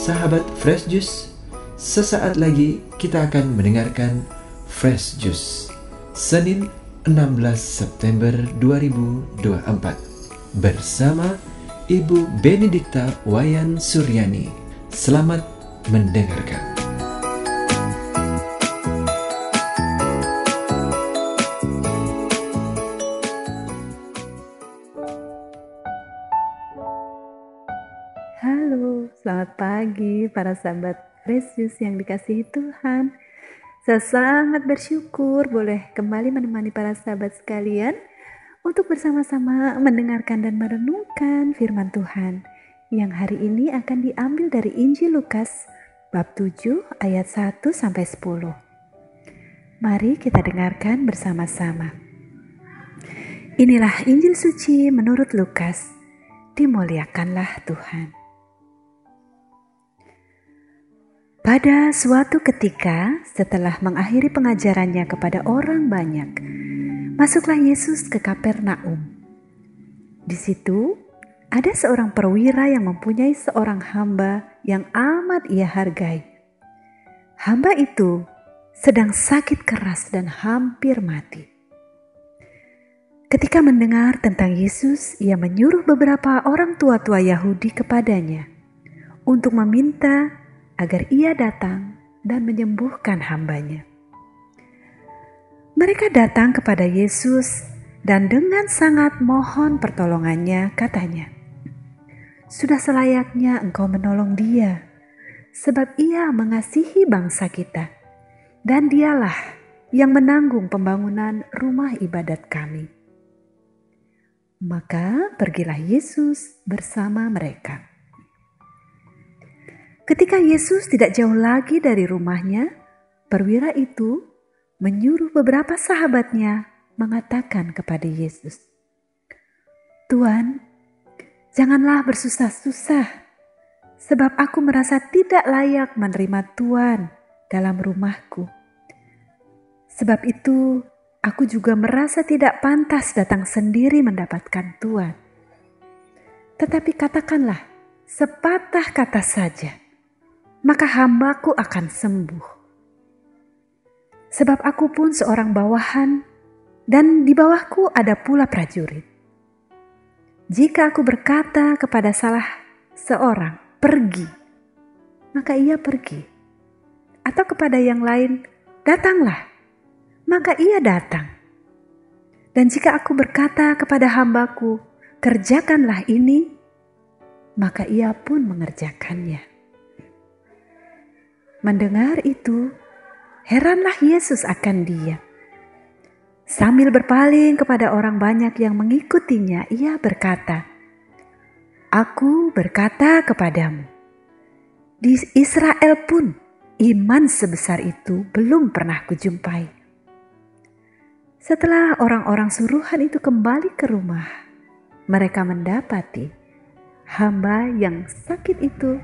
sahabat Fresh Juice, sesaat lagi kita akan mendengarkan Fresh Juice Senin 16 September 2024 bersama Ibu Benedikta Wayan Suryani. Selamat mendengarkan. Halo, selamat pagi para sahabat Fresh Juice yang dikasihi Tuhan. Saya sangat bersyukur boleh kembali menemani para sahabat sekalian untuk bersama-sama mendengarkan dan merenungkan firman Tuhan yang hari ini akan diambil dari Injil Lukas bab 7 ayat 1 sampai 10. Mari kita dengarkan bersama-sama. Inilah Injil suci menurut Lukas. Dimuliakanlah Tuhan. Pada suatu ketika, setelah mengakhiri pengajarannya kepada orang banyak, masuklah Yesus ke Kapernaum. Di situ, ada seorang perwira yang mempunyai seorang hamba yang amat ia hargai. Hamba itu sedang sakit keras dan hampir mati. Ketika mendengar tentang Yesus, ia menyuruh beberapa orang tua-tua Yahudi kepadanya untuk meminta agar ia datang dan menyembuhkan hambanya. Mereka datang kepada Yesus dan dengan sangat mohon pertolongannya, katanya, "Sudah selayaknya engkau menolong dia, sebab ia mengasihi bangsa kita, dan dialah yang menanggung pembangunan rumah ibadat kami." Maka pergilah Yesus bersama mereka. Ketika Yesus tidak jauh lagi dari rumahnya, perwira itu menyuruh beberapa sahabatnya mengatakan kepada Yesus, "Tuan, janganlah bersusah-susah, sebab aku merasa tidak layak menerima Tuan dalam rumahku. Sebab itu, aku juga merasa tidak pantas datang sendiri mendapatkan Tuan. Tetapi katakanlah sepatah kata saja, maka hambaku akan sembuh. Sebab aku pun seorang bawahan, dan di bawahku ada pula prajurit. Jika aku berkata kepada salah seorang, 'Pergi,' maka ia pergi. Atau kepada yang lain, 'Datanglah,' maka ia datang. Dan jika aku berkata kepada hambaku, 'Kerjakanlah ini,' maka ia pun mengerjakannya." Mendengar itu, heranlah Yesus akan dia. Sambil berpaling kepada orang banyak yang mengikutinya, ia berkata, "Aku berkata kepadamu, di Israel pun iman sebesar itu belum pernah kujumpai." Setelah orang-orang suruhan itu kembali ke rumah, mereka mendapati hamba yang sakit itu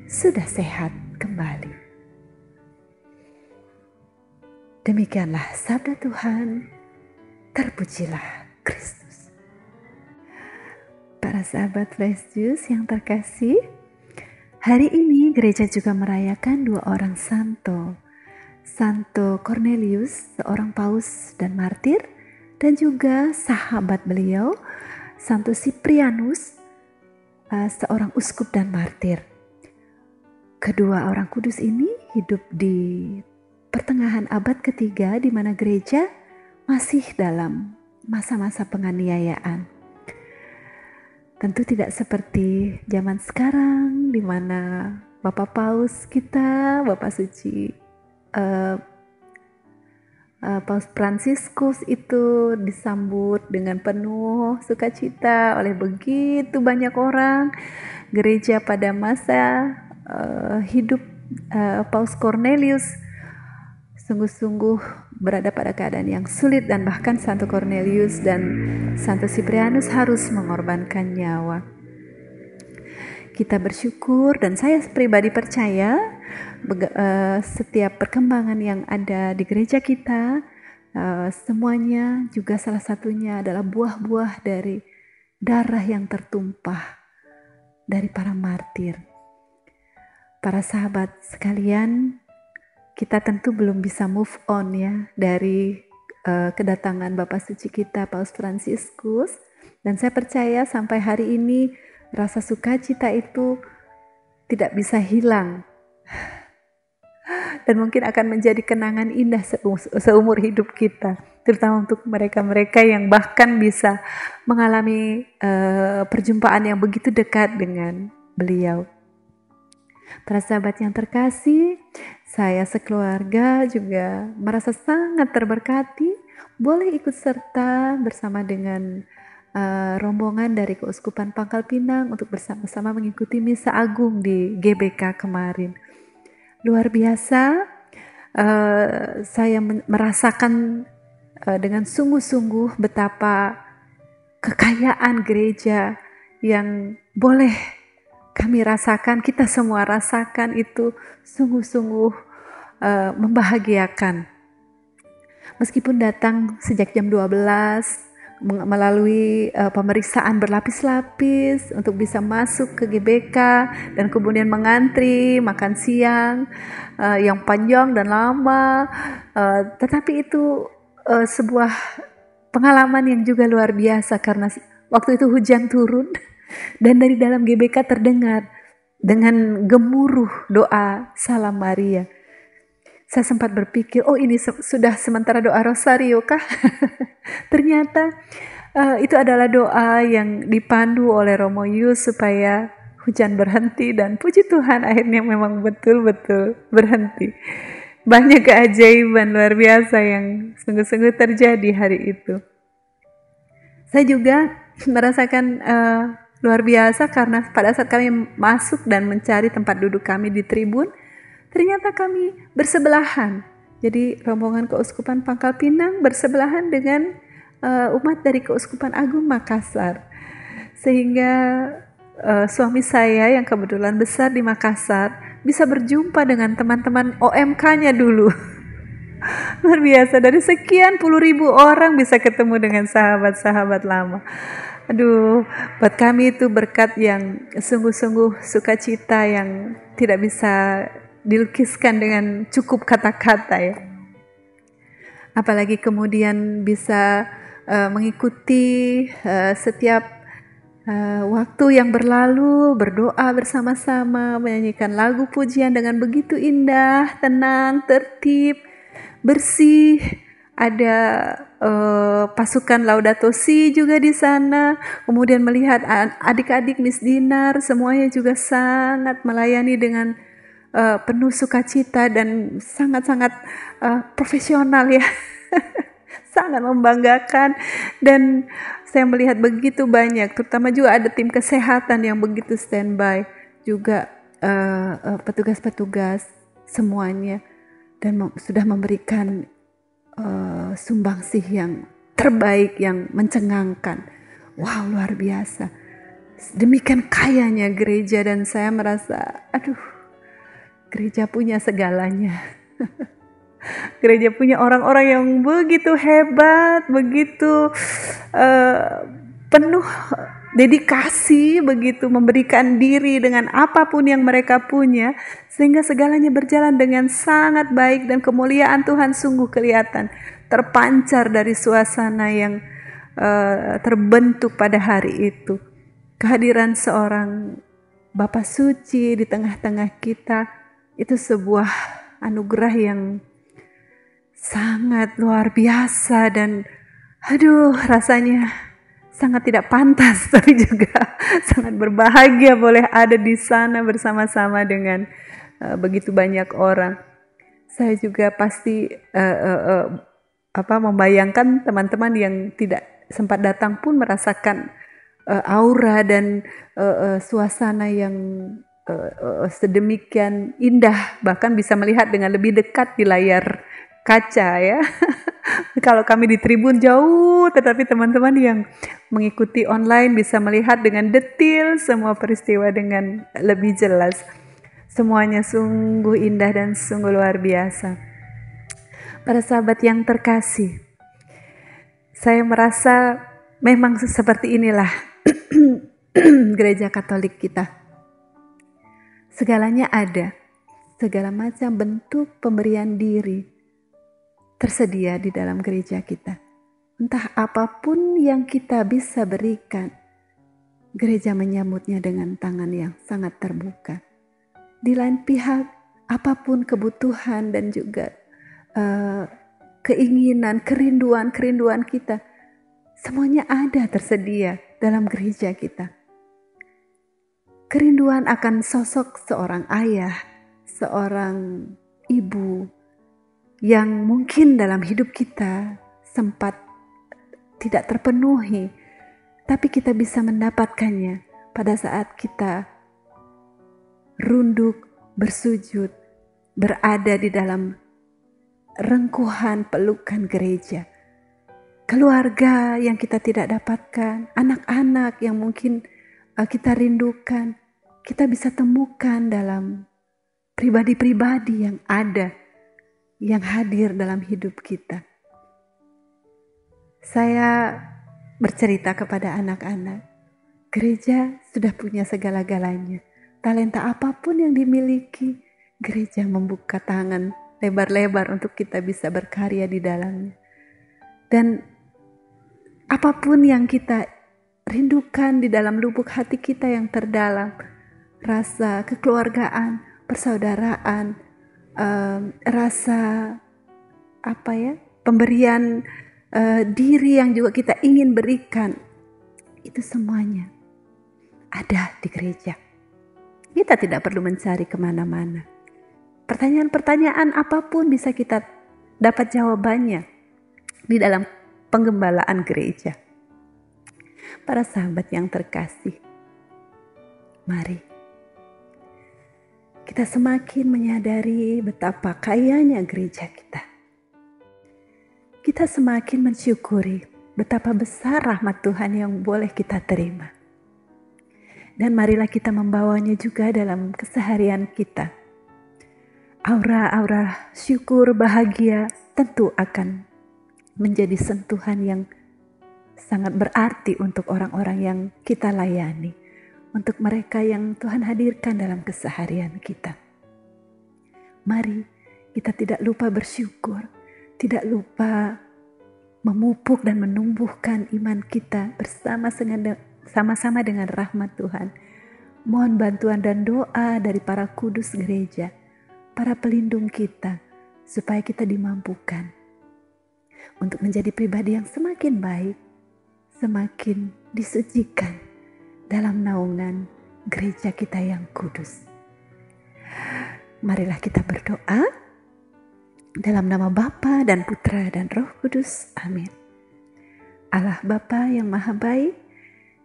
sudah sehat kembali. Demikianlah sabda Tuhan, terpujilah Kristus. Para sahabat Fresh Juice yang terkasih, hari ini gereja juga merayakan dua orang santo. Santo Cornelius, seorang paus dan martir, dan juga sahabat beliau, Santo Cyprianus, seorang uskup dan martir. Kedua orang kudus ini hidup di pertengahan abad ketiga, di mana gereja masih dalam masa-masa penganiayaan. Tentu tidak seperti zaman sekarang, di mana Bapak Paus kita, Bapak Suci Paus Fransiskus itu disambut dengan penuh sukacita oleh begitu banyak orang. Gereja pada masa hidup Paus Cornelius sungguh-sungguh berada pada keadaan yang sulit, dan bahkan Santo Cornelius dan Santo Cyprianus harus mengorbankan nyawa. Kita bersyukur, dan saya pribadi percaya setiap perkembangan yang ada di gereja kita, semuanya juga salah satunya adalah buah-buah dari darah yang tertumpah dari para martir. para sahabat sekalian, kita tentu belum bisa move on ya dari kedatangan Bapak Suci kita, Paus Fransiskus. Dan saya percaya sampai hari ini rasa sukacita itu tidak bisa hilang. Dan mungkin akan menjadi kenangan indah seumur hidup kita. Terutama untuk mereka-mereka yang bahkan bisa mengalami perjumpaan yang begitu dekat dengan beliau. Para sahabat yang terkasih, saya sekeluarga juga merasa sangat terberkati boleh ikut serta bersama dengan rombongan dari Keuskupan Pangkal Pinang untuk bersama-sama mengikuti Misa Agung di GBK kemarin. Luar biasa, saya merasakan dengan sungguh-sungguh betapa kekayaan gereja yang boleh kami rasakan, kita semua rasakan itu sungguh-sungguh membahagiakan. Meskipun datang sejak jam 12 melalui pemeriksaan berlapis-lapis untuk bisa masuk ke GBK dan kemudian mengantri makan siang yang panjang dan lama, tetapi itu sebuah pengalaman yang juga luar biasa karena waktu itu hujan turun. Dan dari dalam GBK terdengar dengan gemuruh doa Salam Maria. Saya sempat berpikir, oh ini sudah sementara doa Rosario kah? Ternyata itu adalah doa yang dipandu oleh Romo Yus supaya hujan berhenti, dan puji Tuhan akhirnya memang betul-betul berhenti. Banyak keajaiban luar biasa yang sungguh-sungguh terjadi hari itu. Saya juga merasakan luar biasa karena pada saat kami masuk dan mencari tempat duduk kami di tribun, ternyata kami bersebelahan. Jadi rombongan Keuskupan Pangkal Pinang bersebelahan dengan umat dari Keuskupan Agung Makassar. Sehingga suami saya yang kebetulan besar di Makassar bisa berjumpa dengan teman-teman OMK-nya dulu. Luar biasa, dari sekian puluh ribu orang bisa ketemu dengan sahabat-sahabat lama. Aduh, buat kami itu berkat yang sungguh-sungguh sukacita yang tidak bisa dilukiskan dengan cukup kata-kata ya. Apalagi kemudian bisa mengikuti setiap waktu yang berlalu, berdoa bersama-sama, menyanyikan lagu pujian dengan begitu indah, tenang, tertib, bersih. Ada pasukan Laudato Si juga di sana. Kemudian melihat adik-adik Miss Dinar, semuanya juga sangat melayani dengan penuh sukacita dan sangat-sangat profesional ya. Sangat membanggakan. Dan saya melihat begitu banyak, terutama juga ada tim kesehatan yang begitu standby, juga petugas-petugas semuanya, dan sudah memberikan sumbangsih yang terbaik, yang mencengangkan. Wow, luar biasa. Demikian kayanya gereja, dan saya merasa, aduh, gereja punya segalanya. Gereja punya orang-orang yang begitu hebat, begitu penuh dedikasi, begitu memberikan diri dengan apapun yang mereka punya, sehingga segalanya berjalan dengan sangat baik, dan kemuliaan Tuhan sungguh kelihatan terpancar dari suasana yang terbentuk pada hari itu. Kehadiran seorang Bapa Suci di tengah-tengah kita itu sebuah anugerah yang sangat luar biasa, dan aduh, rasanya sangat tidak pantas, tapi juga sangat berbahagia boleh ada di sana bersama-sama dengan begitu banyak orang. Saya juga pasti membayangkan teman-teman yang tidak sempat datang pun merasakan aura dan suasana yang sedemikian indah, bahkan bisa melihat dengan lebih dekat di layar kaca ya. Kalau kami di tribun jauh, tetapi teman-teman yang mengikuti online bisa melihat dengan detail semua peristiwa dengan lebih jelas. Semuanya sungguh indah dan sungguh luar biasa. Para sahabat yang terkasih, saya merasa memang seperti inilah gereja Katolik kita. Segalanya ada, segala macam bentuk pemberian diri tersedia di dalam gereja kita. Entah apapun yang kita bisa berikan, gereja menyambutnya dengan tangan yang sangat terbuka. Di lain pihak, apapun kebutuhan dan juga keinginan, kerinduan kita, semuanya ada tersedia dalam gereja kita. Kerinduan akan sosok seorang ayah, seorang ibu yang mungkin dalam hidup kita sempat tidak terpenuhi, tapi kita bisa mendapatkannya pada saat kita runduk, bersujud, berada di dalam rengkuhan pelukan gereja. Keluarga yang kita tidak dapatkan, anak-anak yang mungkin kita rindukan, kita bisa temukan dalam pribadi-pribadi yang ada, yang hadir dalam hidup kita. Saya bercerita kepada anak-anak, gereja sudah punya segala-galanya. Talenta apapun yang dimiliki, gereja membuka tangan lebar-lebar untuk kita bisa berkarya di dalamnya. Dan apapun yang kita rindukan di dalam lubuk hati kita yang terdalam, rasa kekeluargaan, persaudaraan, rasa pemberian diri yang juga kita ingin berikan, itu semuanya ada di gereja. Kita tidak perlu mencari kemana-mana. Pertanyaan-pertanyaan apapun bisa kita dapat jawabannya di dalam penggembalaan gereja. Para sahabat yang terkasih, mari kita semakin menyadari betapa kayanya gereja kita. Kita semakin mensyukuri betapa besar rahmat Tuhan yang boleh kita terima. Dan marilah kita membawanya juga dalam keseharian kita. Aura-aura syukur, bahagia tentu akan menjadi sentuhan yang sangat berarti untuk orang-orang yang kita layani, untuk mereka yang Tuhan hadirkan dalam keseharian kita. Mari kita tidak lupa bersyukur, tidak lupa memupuk dan menumbuhkan iman kita bersama-sama dengan rahmat Tuhan. Mohon bantuan dan doa dari para kudus gereja, para pelindung kita, supaya kita dimampukan untuk menjadi pribadi yang semakin baik, semakin disucikan dalam naungan gereja kita yang kudus. Marilah kita berdoa dalam nama Bapa dan Putra dan Roh Kudus. Amin. Allah Bapa yang Maha Baik,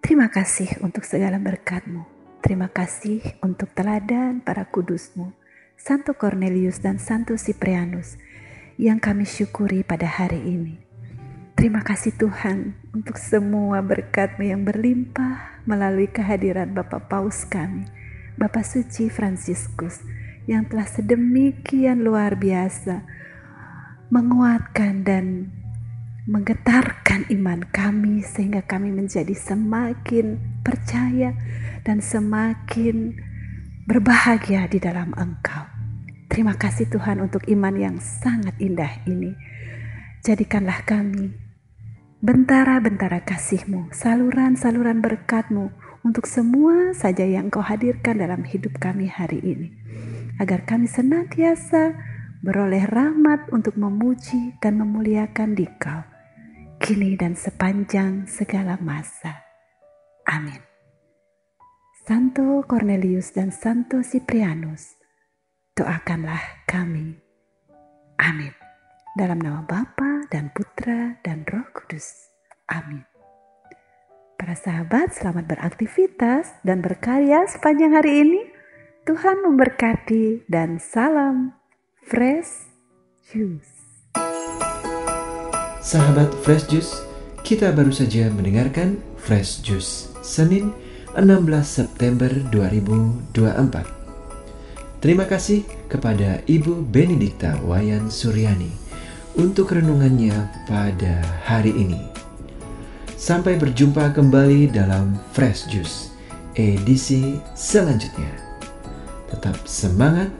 terima kasih untuk segala berkat-Mu. Terima kasih untuk teladan para kudus-Mu, Santo Cornelius dan Santo Siprianus, yang kami syukuri pada hari ini. Terima kasih Tuhan untuk semua berkat-Mu yang berlimpah melalui kehadiran Bapak Paus kami, Bapak Suci Fransiskus, yang telah sedemikian luar biasa menguatkan dan menggetarkan iman kami, sehingga kami menjadi semakin percaya dan semakin berbahagia di dalam Engkau. Terima kasih Tuhan untuk iman yang sangat indah ini. Jadikanlah kami bentara-bentara kasih-Mu, saluran-saluran berkat-Mu untuk semua saja yang Kau hadirkan dalam hidup kami hari ini, agar kami senantiasa beroleh rahmat untuk memuji dan memuliakan Dikau, kini dan sepanjang segala masa. Amin. Santo Cornelius dan Santo Siprianus, doakanlah kami. Amin. Dalam nama Bapa dan Putra dan Roh Kudus. Amin. Para sahabat, selamat beraktivitas dan berkarya sepanjang hari ini. Tuhan memberkati dan salam Fresh Juice. Sahabat Fresh Juice, kita baru saja mendengarkan Fresh Juice Senin 16 September 2024. Terima kasih kepada Ibu Benedikta Wayan Suryani untuk renungannya pada hari ini. Sampai berjumpa kembali dalam Fresh Juice edisi selanjutnya. Tetap semangat,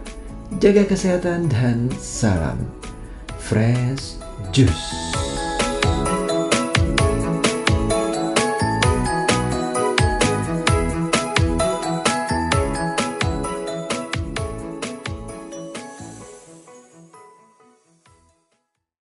jaga kesehatan, dan salam Fresh Juice.